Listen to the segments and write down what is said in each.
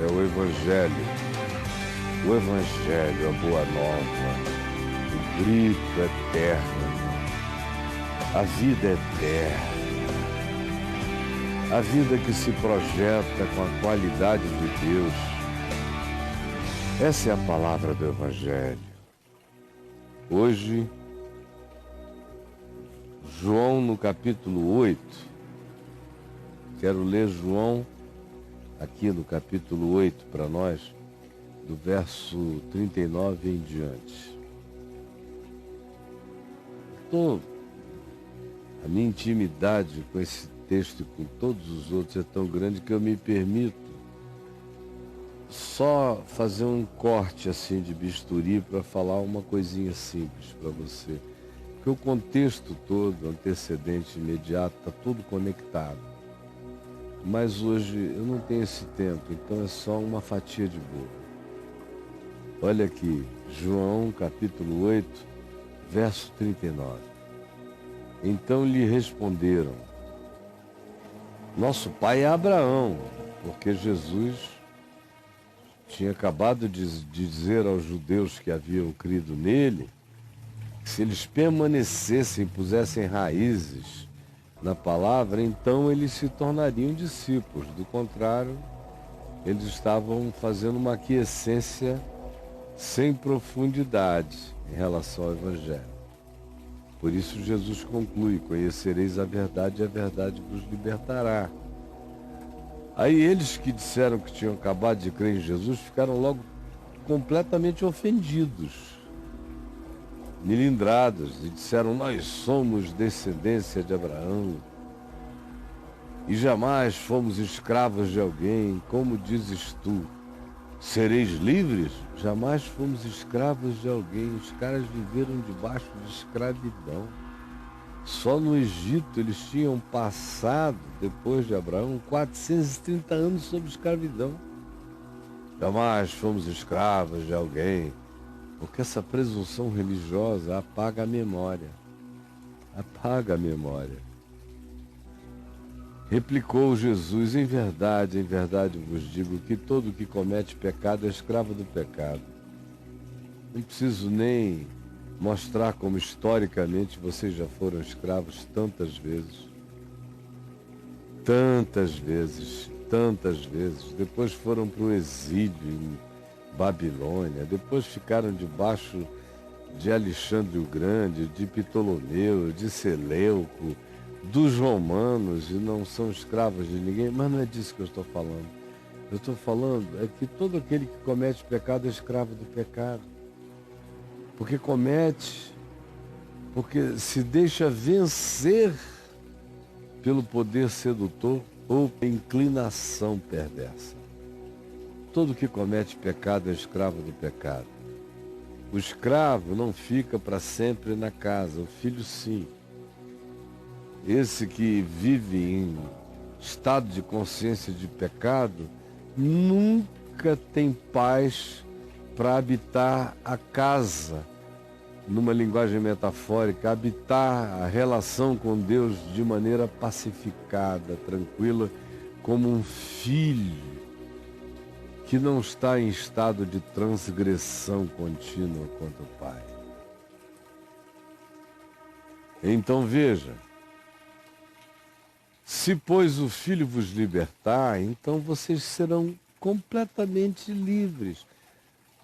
é o Evangelho, a Boa Nova, o grito eterno, a vida eterna, a vida que se projeta com a qualidade de Deus. Essa é a palavra do Evangelho. Hoje, João no capítulo 8, quero ler João aqui no capítulo 8 para nós, do verso 39 em diante. A minha intimidade com esse texto e com todos os outros é tão grande que eu me permito só fazer um corte assim de bisturi para falar uma coisinha simples para você. Porque o contexto todo, antecedente, imediato, está tudo conectado. Mas hoje eu não tenho esse tempo, então é só uma fatia de bolo. Olha aqui, João capítulo 8, verso 39. Então lhe responderam: nosso pai é Abraão, porque Jesus tinha acabado de dizer aos judeus que haviam crido nele, que se eles permanecessem, pusessem raízes na palavra, então eles se tornariam discípulos. Do contrário, eles estavam fazendo uma aquiescência sem profundidade em relação ao Evangelho. Por isso Jesus conclui: conhecereis a verdade e a verdade vos libertará. Aí eles que disseram que tinham acabado de crer em Jesus ficaram logo completamente ofendidos, milindrados, e disseram: nós somos descendência de Abraão e jamais fomos escravos de alguém. Como dizes tu, sereis livres? Jamais fomos escravos de alguém. Os caras viveram debaixo de escravidão. Só no Egito eles tinham passado, depois de Abraão, 430 anos sob escravidão. Jamais fomos escravos de alguém, porque essa presunção religiosa apaga a memória. Apaga a memória. Replicou Jesus: em verdade vos digo que todo que comete pecado é escravo do pecado. Não preciso nem mostrar como historicamente vocês já foram escravos tantas vezes. Tantas vezes, tantas vezes. Depois foram para o exílio em Babilônia, depois ficaram debaixo de Alexandre o Grande, de Ptolomeu, de Seleuco, dos romanos, e não são escravos de ninguém. Mas não é disso que eu estou falando. Eu estou falando é que todo aquele que comete pecado é escravo do pecado. Porque se deixa vencer pelo poder sedutor ou inclinação perversa. Todo que comete pecado é escravo do pecado. O escravo não fica para sempre na casa, o filho sim. Esse que vive em estado de consciência de pecado nunca tem paz para habitar a casa, numa linguagem metafórica, habitar a relação com Deus de maneira pacificada, tranquila, como um filho que não está em estado de transgressão contínua contra o Pai. Então veja, se pois o Filho vos libertar, então vocês serão completamente livres.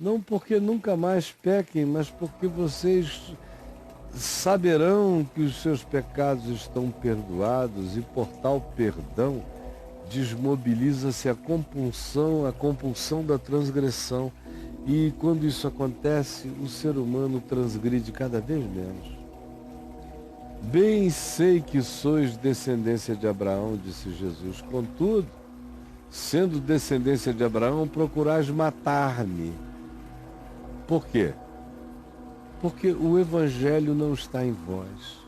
Não porque nunca mais pequem, mas porque vocês saberão que os seus pecados estão perdoados, e por tal perdão desmobiliza-se a compulsão da transgressão. E quando isso acontece, o ser humano transgride cada vez menos. Bem sei que sois descendência de Abraão, disse Jesus. Contudo, sendo descendência de Abraão, procurais matar-me. Por quê? Porque o Evangelho não está em vós.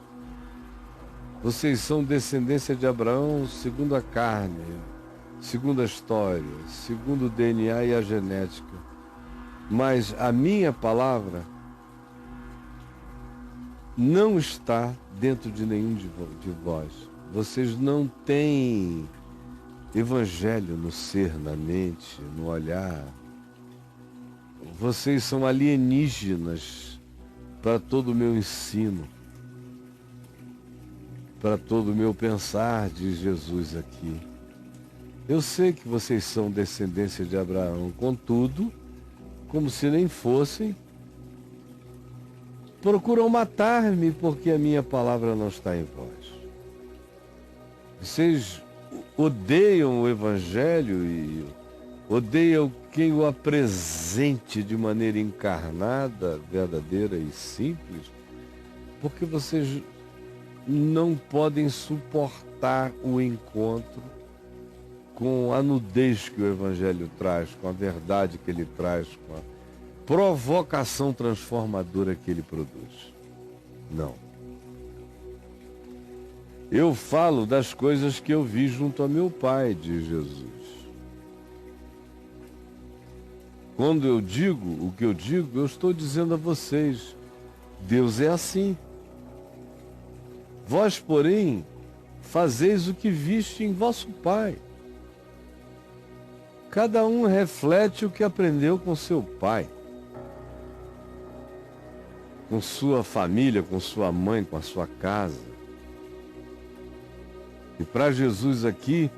Vocês são descendência de Abraão segundo a carne, segundo a história, segundo o DNA e a genética. Mas a minha palavra não está dentro de nenhum de vós. Vocês não têm evangelho no ser, na mente, no olhar. Vocês são alienígenas para todo o meu ensino, para todo o meu pensar, diz Jesus aqui. Eu sei que vocês são descendência de Abraão, contudo, como se nem fossem, procuram matar-me porque a minha palavra não está em vós. Vocês odeiam o Evangelho e odeiam quem o apresente de maneira encarnada, verdadeira e simples, porque vocês não podem suportar o encontro com a nudez que o Evangelho traz, com a verdade que ele traz, com a provocação transformadora que ele produz. Não. Eu falo das coisas que eu vi junto a meu Pai, diz Jesus. Quando eu digo o que eu digo, eu estou dizendo a vocês, Deus é assim. Vós, porém, fazeis o que viste em vosso Pai. Cada um reflete o que aprendeu com seu pai, com sua família, com sua mãe, com a sua casa. E para Jesus aqui,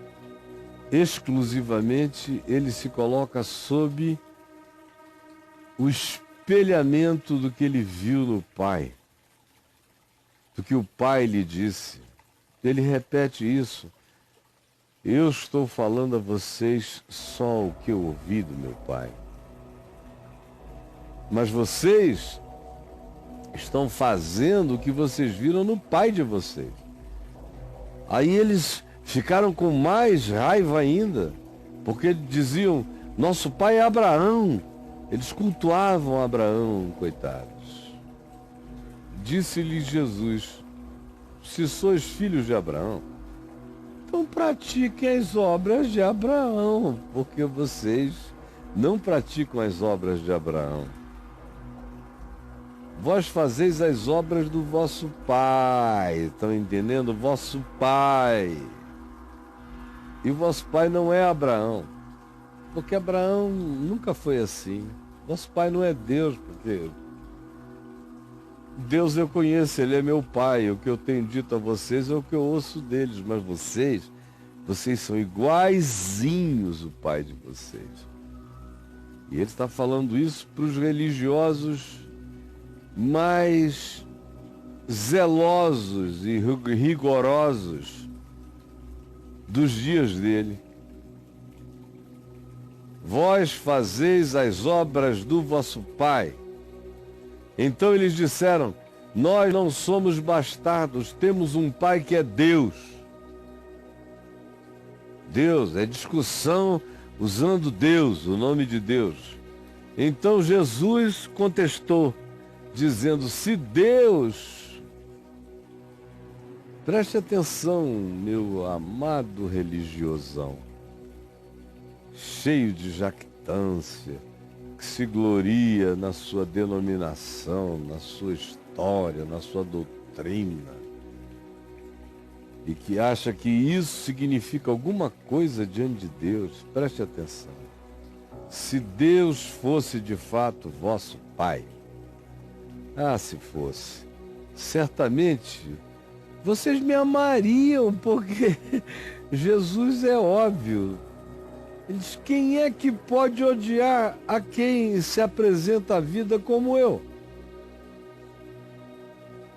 exclusivamente, ele se coloca sob o espelhamento do que ele viu no Pai, do que o Pai lhe disse. Ele repete isso. Eu estou falando a vocês só o que eu ouvi do meu Pai. Mas vocês estão fazendo o que vocês viram no pai de vocês. Aí eles ficaram com mais raiva ainda, porque diziam, nosso pai é Abraão. Eles cultuavam Abraão, coitados. Disse-lhes Jesus, se sois filhos de Abraão, então pratiquem as obras de Abraão, porque vocês não praticam as obras de Abraão. Vós fazeis as obras do vosso pai, estão entendendo? Vosso pai. E o vosso pai não é Abraão, porque Abraão nunca foi assim. Vosso pai não é Deus, porque Deus eu conheço, ele é meu pai. O que eu tenho dito a vocês é o que eu ouço deles, mas vocês são iguaizinhos o pai de vocês. E ele está falando isso para os religiosos mais zelosos e rigorosos dos dias dele. Vós fazeis as obras do vosso pai. Então eles disseram, nós não somos bastardos, temos um pai que é Deus. Deus, é discussão usando Deus, o nome de Deus. Então Jesus contestou, dizendo, se Deus, preste atenção, meu amado religiosão, cheio de jactância, que se gloria na sua denominação, na sua história, na sua doutrina, e que acha que isso significa alguma coisa diante de Deus, preste atenção. Se Deus fosse de fato vosso Pai, se fosse, certamente vocês me amariam, porque Jesus é óbvio. Ele diz, quem é que pode odiar a quem se apresenta à vida como eu?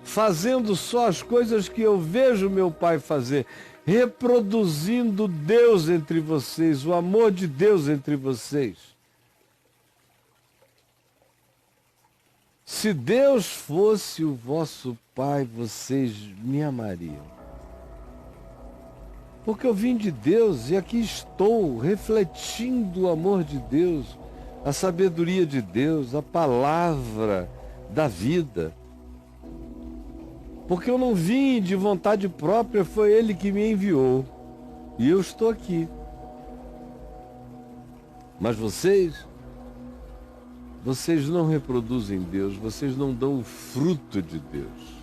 Fazendo só as coisas que eu vejo meu pai fazer, reproduzindo Deus entre vocês, o amor de Deus entre vocês. Se Deus fosse o vosso pai, vocês me amariam. Porque eu vim de Deus e aqui estou refletindo o amor de Deus, a sabedoria de Deus, a palavra da vida. Porque eu não vim de vontade própria, foi Ele que me enviou. E eu estou aqui. Mas vocês não reproduzem Deus, vocês não dão o fruto de Deus.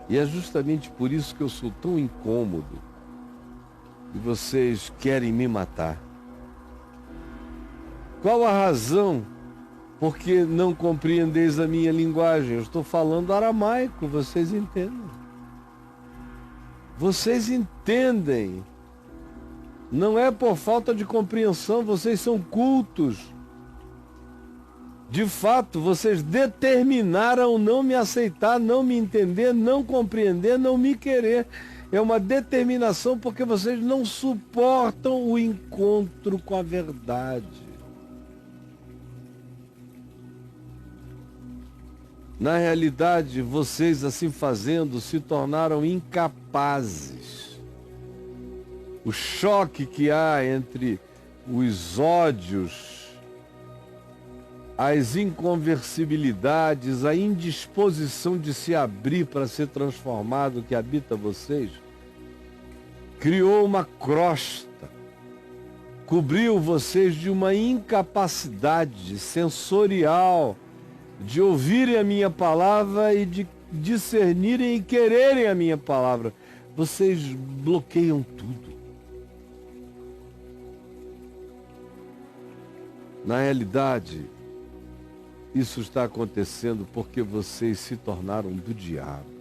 E é justamente por isso que eu sou tão incômodo e vocês querem me matar. Qual a razão por que não compreendeis a minha linguagem? Eu estou falando aramaico, vocês entendem. Vocês entendem. Não é por falta de compreensão, vocês são cultos. De fato, vocês determinaram não me aceitar, não me entender, não compreender, não me querer. É uma determinação porque vocês não suportam o encontro com a verdade. Na realidade, vocês, assim fazendo, se tornaram incapazes. O choque que há entre os ódios, as inconversibilidades, a indisposição de se abrir para ser transformado que habita vocês, criou uma crosta, cobriu vocês de uma incapacidade sensorial de ouvirem a minha palavra e de discernirem e quererem a minha palavra. Vocês bloqueiam tudo. Na realidade, isso está acontecendo porque vocês se tornaram do diabo.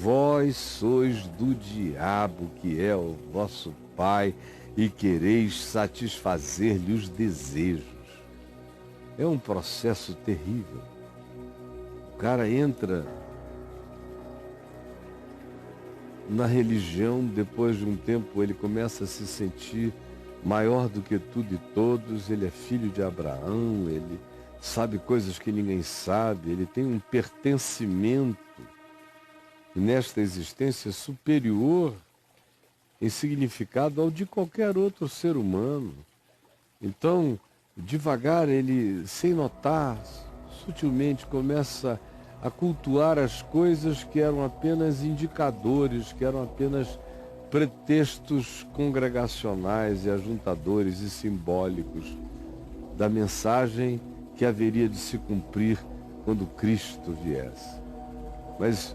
Vós sois do diabo, que é o vosso pai, e quereis satisfazer-lhe os desejos. É um processo terrível. O cara entra na religião, depois de um tempo ele começa a se sentir maior do que tudo e todos, ele é filho de Abraão, ele sabe coisas que ninguém sabe, ele tem um pertencimento nesta existência superior em significado ao de qualquer outro ser humano. Então, devagar ele, sem notar, sutilmente começa a cultuar as coisas que eram apenas indicadores, que eram apenas pretextos congregacionais e ajuntadores e simbólicos da mensagem que haveria de se cumprir quando Cristo viesse. Mas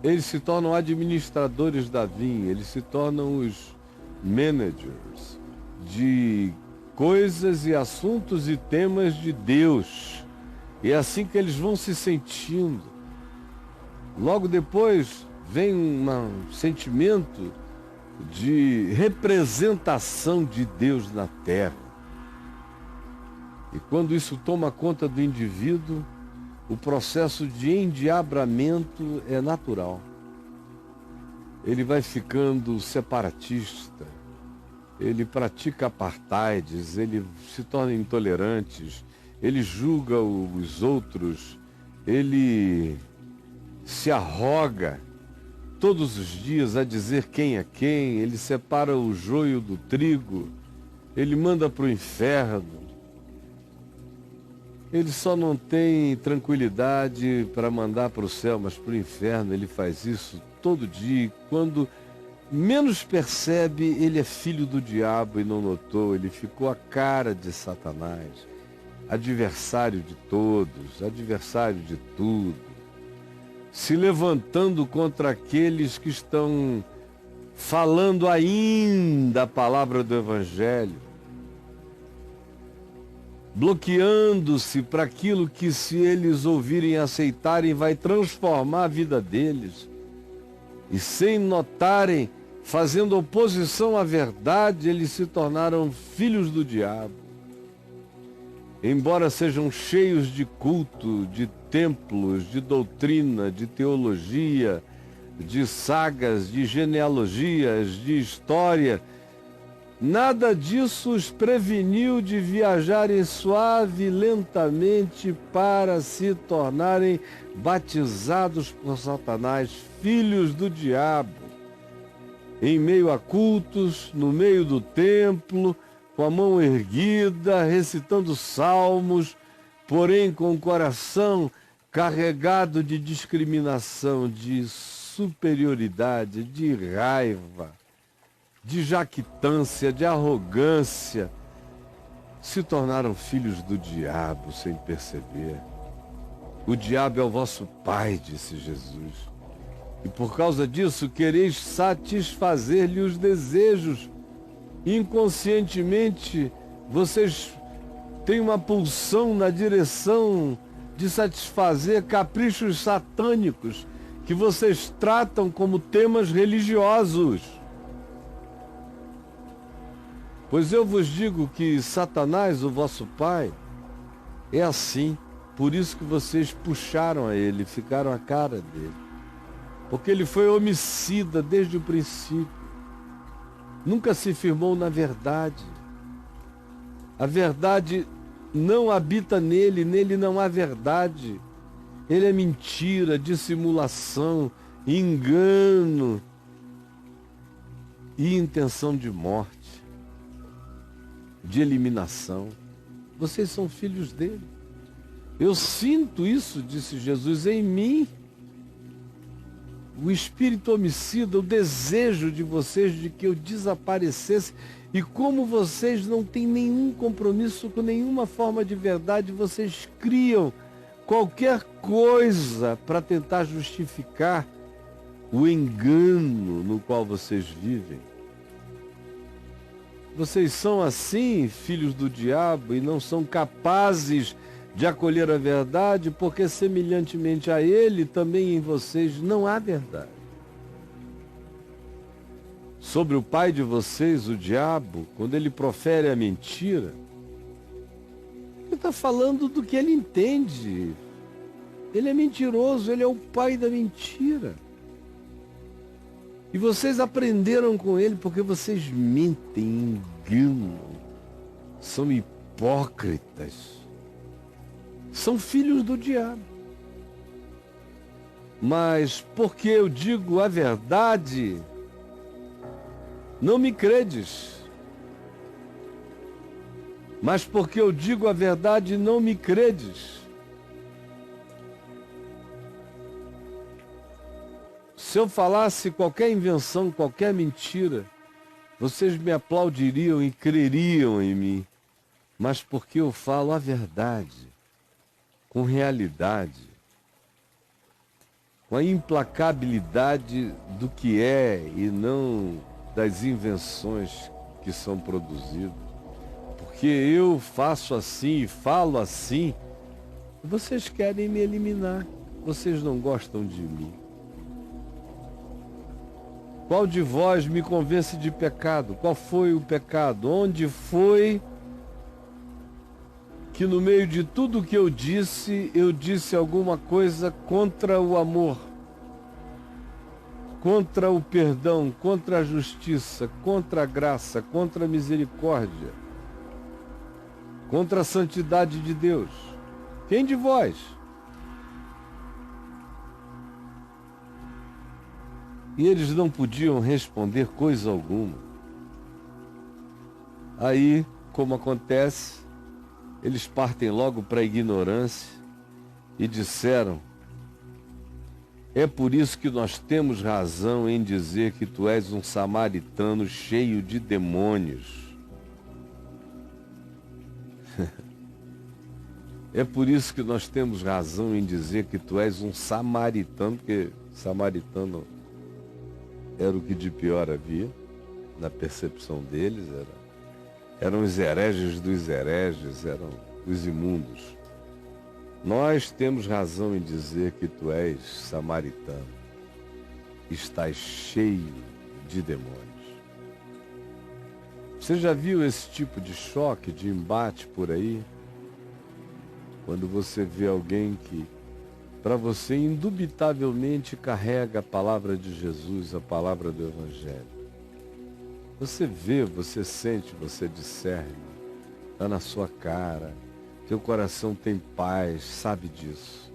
eles se tornam administradores da vinha, eles se tornam os managers de coisas e assuntos e temas de Deus. E é assim que eles vão se sentindo. Logo depois vem um sentimento de representação de Deus na terra. E quando isso toma conta do indivíduo, o processo de endiabramento é natural. Ele vai ficando separatista, ele pratica apartheids, ele se torna intolerante, ele julga os outros, ele se arroga todos os dias a dizer quem é quem, ele separa o joio do trigo, ele manda para o inferno. Ele só não tem tranquilidade para mandar para o céu, mas para o inferno ele faz isso todo dia. E quando menos percebe, ele é filho do diabo e não notou, ele ficou a cara de Satanás, adversário de todos, adversário de tudo, se levantando contra aqueles que estão falando ainda a palavra do Evangelho, bloqueando-se para aquilo que, se eles ouvirem e aceitarem, vai transformar a vida deles. E sem notarem, fazendo oposição à verdade, eles se tornaram filhos do diabo. Embora sejam cheios de culto, de templos, de doutrina, de teologia, de sagas, de genealogias, de história, nada disso os preveniu de viajarem suave e lentamente para se tornarem batizados por Satanás, filhos do diabo, em meio a cultos, no meio do templo, com a mão erguida, recitando salmos, porém com o coração carregado de discriminação, de superioridade, de raiva, de jactância, de arrogância, se tornaram filhos do diabo sem perceber. O diabo é o vosso pai, disse Jesus. E por causa disso, quereis satisfazer-lhe os desejos. Inconscientemente, vocês têm uma pulsão na direção de satisfazer caprichos satânicos que vocês tratam como temas religiosos. Pois eu vos digo que Satanás, o vosso pai, é assim. Por isso que vocês puxaram a ele, ficaram à cara dele. Porque ele foi homicida desde o princípio. Nunca se firmou na verdade. A verdade não habita nele, nele não há verdade. Ele é mentira, dissimulação, engano e intenção de morte, de eliminação. Vocês são filhos dele. Eu sinto isso, disse Jesus, em mim. O espírito homicida, o desejo de vocês de que eu desaparecesse. E como vocês não têm nenhum compromisso com nenhuma forma de verdade, vocês criam qualquer coisa para tentar justificar o engano no qual vocês vivem. Vocês são assim, filhos do diabo, e não são capazes de acolher a verdade, porque semelhantemente a ele, também em vocês não há verdade. Sobre o pai de vocês, o diabo, quando ele profere a mentira, ele está falando do que ele entende. Ele é mentiroso, ele é o pai da mentira. E vocês aprenderam com ele porque vocês mentem, enganam, são hipócritas. São filhos do diabo. Mas porque eu digo a verdade, não me credes. Mas porque eu digo a verdade, não me credes. Se eu falasse qualquer invenção, qualquer mentira, vocês me aplaudiriam e creriam em mim. Mas porque eu falo a verdade, com realidade, com a implacabilidade do que é e não das invenções que são produzidas. Porque eu faço assim e falo assim, vocês querem me eliminar, vocês não gostam de mim. Qual de vós me convence de pecado? Qual foi o pecado? Onde foi que no meio de tudo que eu disse alguma coisa contra o amor, contra o perdão, contra a justiça, contra a graça, contra a misericórdia, contra a santidade de Deus? Quem de vós? E eles não podiam responder coisa alguma. Aí, como acontece, eles partem logo para a ignorância e disseram: é por isso que nós temos razão em dizer que tu és um samaritano cheio de demônios. É por isso que nós temos razão em dizer que tu és um samaritano, porque samaritano era o que de pior havia, na percepção deles, eram os hereges dos hereges, eram os imundos. Nós temos razão em dizer que tu és samaritano, estás cheio de demônios. Você já viu esse tipo de choque, de embate por aí? Quando você vê alguém que, para você, indubitavelmente carrega a palavra de Jesus, a palavra do Evangelho. Você vê, você sente, você discerne, está na sua cara, teu coração tem paz, sabe disso.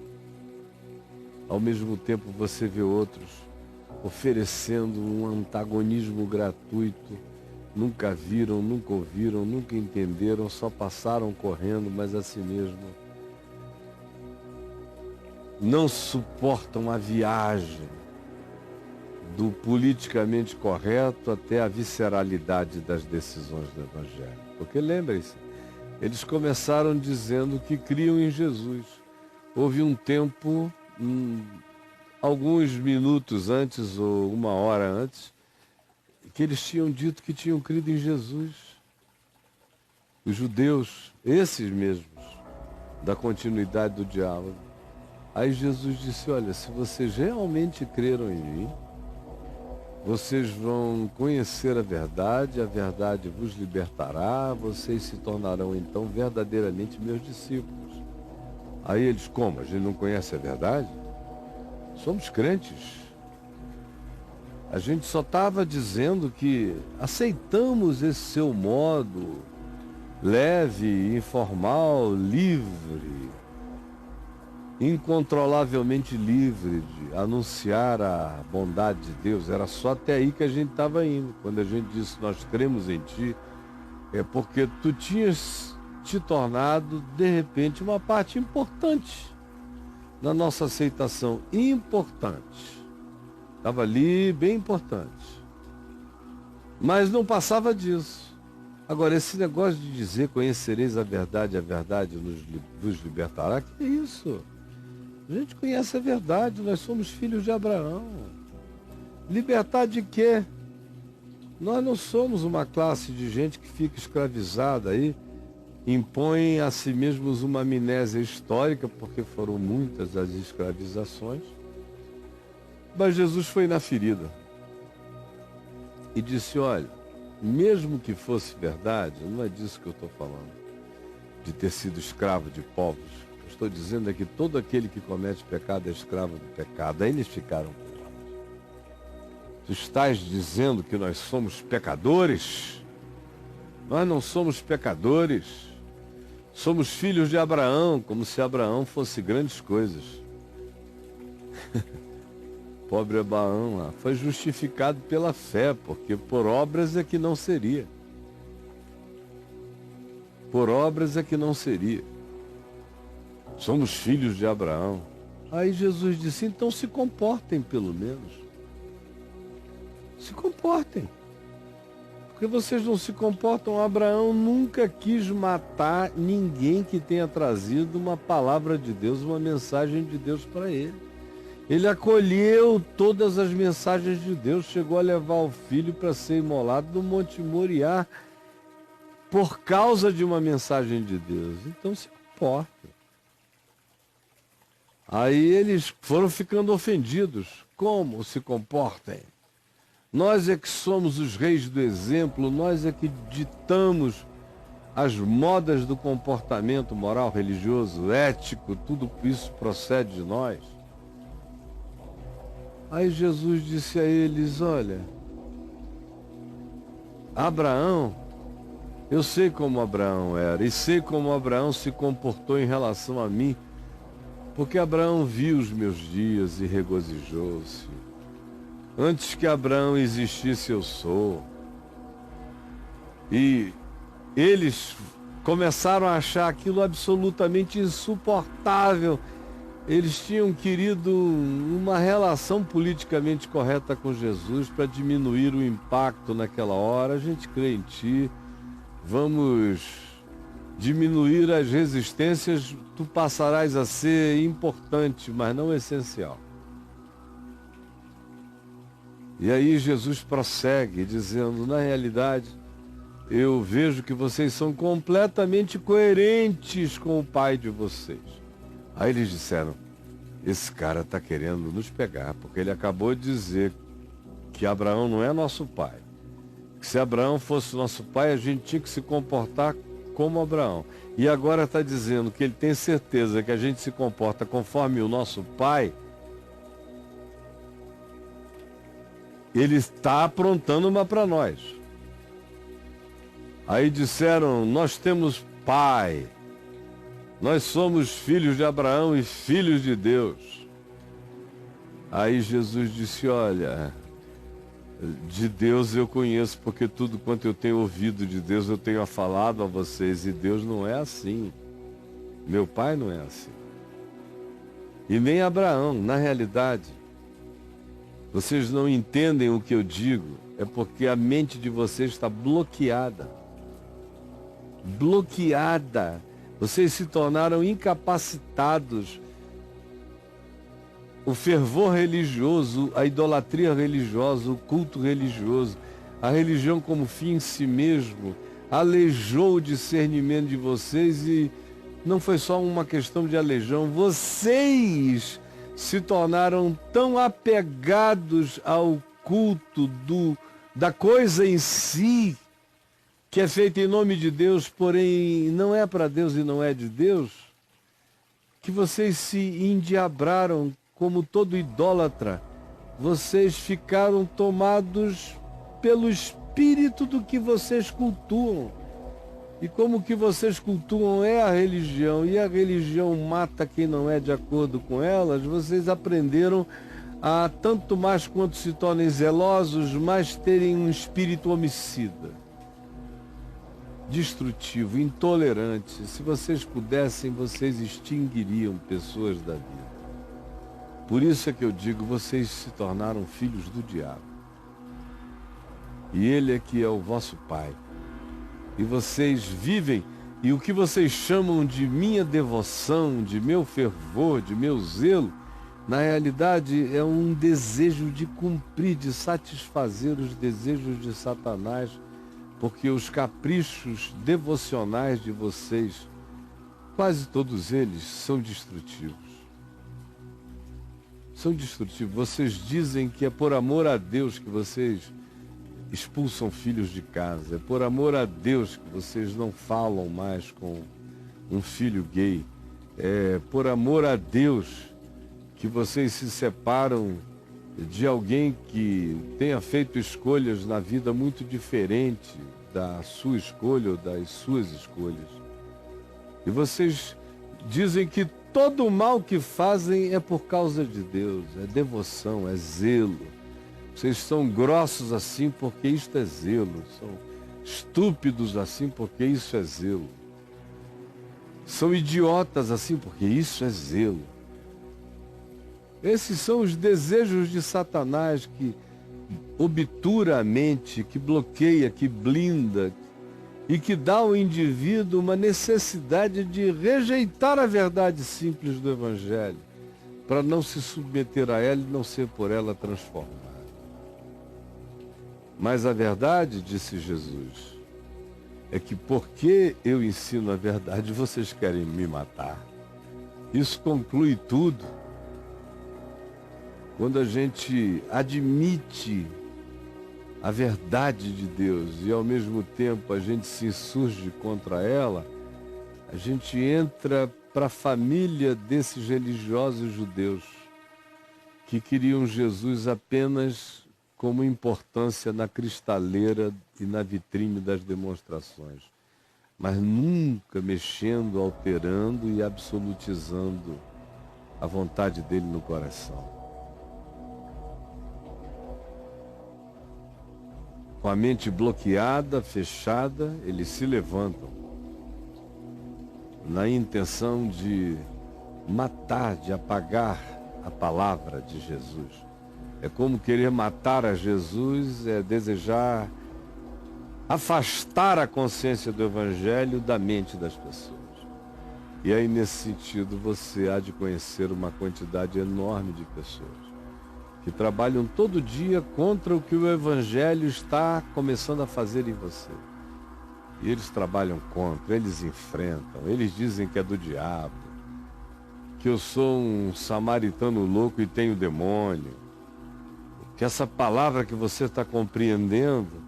Ao mesmo tempo você vê outros oferecendo um antagonismo gratuito, nunca viram, nunca ouviram, nunca entenderam, só passaram correndo, mas a si mesmo não suportam a viagem do politicamente correto até a visceralidade das decisões do Evangelho. Porque lembrem-se, eles começaram dizendo que criam em Jesus. Houve um tempo alguns minutos antes ou uma hora antes, que eles tinham dito que tinham crido em Jesus. Os judeus, esses mesmos, da continuidade do diálogo. Aí Jesus disse, olha, se vocês realmente creram em mim, vocês vão conhecer a verdade vos libertará, vocês se tornarão então verdadeiramente meus discípulos. Aí eles, como? A gente não conhece a verdade? Somos crentes. A gente só estava dizendo que aceitamos esse seu modo leve, informal, livre, incontrolavelmente livre de anunciar a bondade de Deus. Era só até aí que a gente estava indo. Quando a gente disse nós cremos em ti, é porque tu tinhas te tornado de repente uma parte importante na nossa aceitação. Importante. Estava ali, bem importante. Mas não passava disso. Agora, esse negócio de dizer conhecereis a verdade vos libertará, que é isso? A gente conhece a verdade, nós somos filhos de Abraão. Libertar de quê? Nós não somos uma classe de gente que fica escravizada aí, impõe a si mesmos uma amnésia histórica, porque foram muitas as escravizações. Mas Jesus foi na ferida e disse, olha, mesmo que fosse verdade, não é disso que eu estou falando, de ter sido escravo de povos. Eu estou dizendo é que todo aquele que comete pecado é escravo do pecado. Aí eles ficaram calados. Tu estás dizendo que nós somos pecadores? Nós não somos pecadores. Somos filhos de Abraão, como se Abraão fosse grandes coisas. Pobre Abraão lá, foi justificado pela fé, porque por obras é que não seria. Por obras é que não seria. Somos filhos de Abraão. Aí Jesus disse, então se comportem pelo menos. Se comportem. Porque vocês não se comportam. Abraão nunca quis matar ninguém que tenha trazido uma palavra de Deus, uma mensagem de Deus para ele. Ele acolheu todas as mensagens de Deus, chegou a levar o filho para ser imolado no Monte Moriá por causa de uma mensagem de Deus. Então se comporta. Aí eles foram ficando ofendidos. Como se comportem? Nós é que somos os reis do exemplo, nós é que ditamos as modas do comportamento moral, religioso, ético, tudo isso procede de nós. Aí Jesus disse a eles, olha, Abraão, eu sei como Abraão era, e sei como Abraão se comportou em relação a mim, porque Abraão viu os meus dias e regozijou-se. Antes que Abraão existisse, eu sou. E eles começaram a achar aquilo absolutamente insuportável. Eles tinham querido uma relação politicamente correta com Jesus para diminuir o impacto naquela hora. A gente crê em ti, vamos diminuir as resistências, tu passarás a ser importante, mas não essencial. E aí Jesus prossegue dizendo, na realidade, eu vejo que vocês são completamente coerentes com o pai de vocês. Aí eles disseram, esse cara está querendo nos pegar, porque ele acabou de dizer que Abraão não é nosso pai. Que se Abraão fosse nosso pai, a gente tinha que se comportar como Abraão. E agora está dizendo que ele tem certeza que a gente se comporta conforme o nosso pai. Ele está aprontando uma para nós. Aí disseram, nós temos pai. Nós somos filhos de Abraão e filhos de Deus. Aí Jesus disse, olha, de Deus eu conheço, porque tudo quanto eu tenho ouvido de Deus eu tenho falado a vocês, e Deus não é assim. Meu pai não é assim. E nem Abraão, na realidade. Vocês não entendem o que eu digo, é porque a mente de vocês está bloqueada. Bloqueada. Vocês se tornaram incapacitados o fervor religioso, a idolatria religiosa, o culto religioso, a religião como fim em si mesmo, aleijou o discernimento de vocês e não foi só uma questão de aleijão, vocês se tornaram tão apegados ao culto da coisa em si, que é feita em nome de Deus, porém não é para Deus e não é de Deus, que vocês se endiabraram como todo idólatra. Vocês ficaram tomados pelo espírito do que vocês cultuam. E como o que vocês cultuam é a religião, e a religião mata quem não é de acordo com elas, vocês aprenderam a, tanto mais quanto se tornem zelosos, mais terem um espírito homicida, destrutivo, intolerante. Se vocês pudessem, vocês extinguiriam pessoas da vida. Por isso é que eu digo, vocês se tornaram filhos do diabo. E ele é que é o vosso pai. E vocês vivem, e o que vocês chamam de minha devoção, de meu fervor, de meu zelo, na realidade é um desejo de cumprir, de satisfazer os desejos de Satanás, porque os caprichos devocionais de vocês, quase todos eles, são destrutivos. São destrutivos. Vocês dizem que é por amor a Deus que vocês expulsam filhos de casa. É por amor a Deus que vocês não falam mais com um filho gay. É por amor a Deus que vocês se separam de alguém que tenha feito escolhas na vida muito diferente da sua escolha ou das suas escolhas. E vocês dizem que todo o mal que fazem é por causa de Deus, é devoção, é zelo. Vocês são grossos assim porque isto é zelo, são estúpidos assim porque isso é zelo. São idiotas assim porque isso é zelo. Esses são os desejos de Satanás que obtura a mente, que bloqueia, que blinda e que dá ao indivíduo uma necessidade de rejeitar a verdade simples do Evangelho para não se submeter a ela e não ser por ela transformado. Mas a verdade, disse Jesus, é que porque eu ensino a verdade, vocês querem me matar. Isso conclui tudo. Quando a gente admite a verdade de Deus e ao mesmo tempo a gente se insurge contra ela, a gente entra para a família desses religiosos judeus que queriam Jesus apenas como importância na cristaleira e na vitrine das demonstrações, mas nunca mexendo, alterando e absolutizando a vontade dele no coração. Com a mente bloqueada, fechada, eles se levantam na intenção de matar, de apagar a palavra de Jesus. É como querer matar a Jesus, é desejar afastar a consciência do Evangelho da mente das pessoas. E aí, nesse sentido, você há de conhecer uma quantidade enorme de pessoas que trabalham todo dia contra o que o Evangelho está começando a fazer em você. E eles trabalham contra, eles enfrentam, eles dizem que é do diabo, que eu sou um samaritano louco e tenho demônio, que essa palavra que você está compreendendo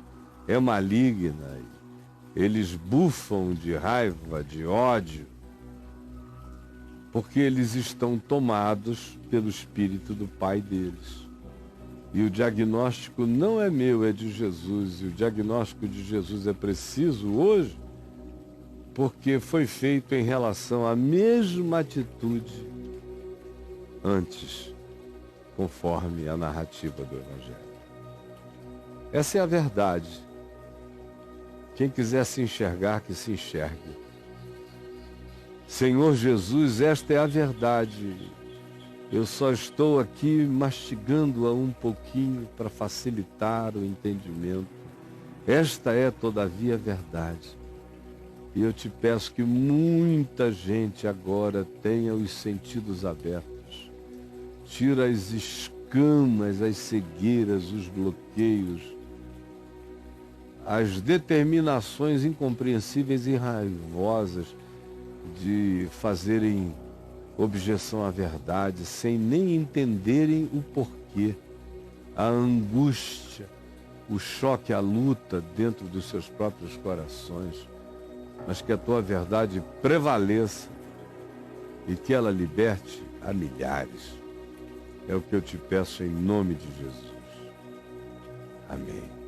é maligna. Eles bufam de raiva, de ódio, porque eles estão tomados pelo espírito do Pai deles. E o diagnóstico não é meu, é de Jesus. E o diagnóstico de Jesus é preciso hoje, porque foi feito em relação à mesma atitude antes, conforme a narrativa do Evangelho. Essa é a verdade. Quem quiser se enxergar, que se enxergue. Senhor Jesus, esta é a verdade. Eu só estou aqui mastigando-a um pouquinho para facilitar o entendimento. Esta é, todavia, a verdade. E eu te peço que muita gente agora tenha os sentidos abertos, tira as escamas, as cegueiras, os bloqueios, as determinações incompreensíveis e raivosas de fazerem objeção à verdade sem nem entenderem o porquê, a angústia, o choque, a luta dentro dos seus próprios corações, mas que a tua verdade prevaleça e que ela liberte a milhares. É o que eu te peço em nome de Jesus. Amém.